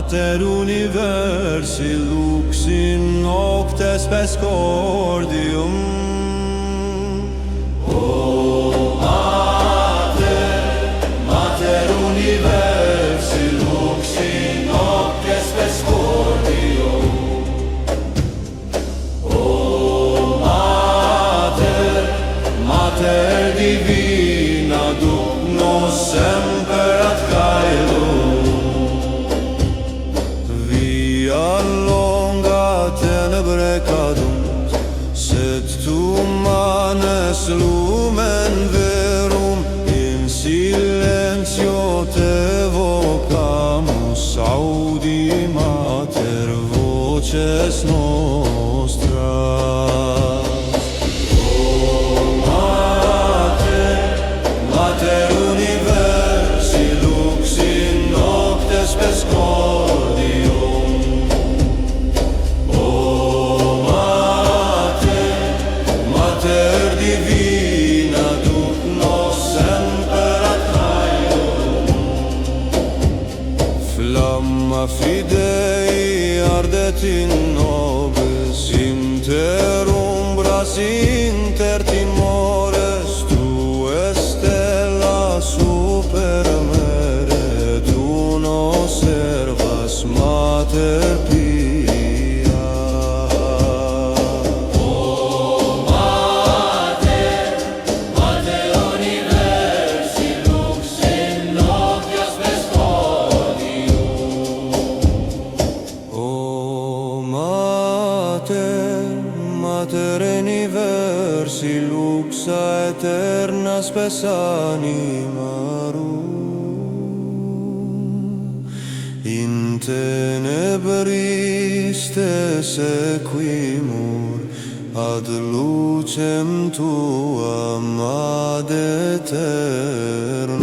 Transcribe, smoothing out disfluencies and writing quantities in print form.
Mater universi luxin noctes pescordium. O Mater universi luxin noctes pescordium. O Mater divina, duc nos semper ad caelum. Via longa tenebrae cadunt, sed tu manes lumen verum, in silentio te vocamus, audi Mater voces nostras. Mater universi luxin noctes pescordium. O Mater divina, duc nos semper ad caelum. Flamma fidei ardet in nobis, inter umbras inter timores, tu stella super mere, tu nos servas Mater pia. O Mater universi luxin noctes pescordium. O Mater universi luxa aeterna spes animarum, in tenebris te sequimur, ad lucem tuam ad aeternum.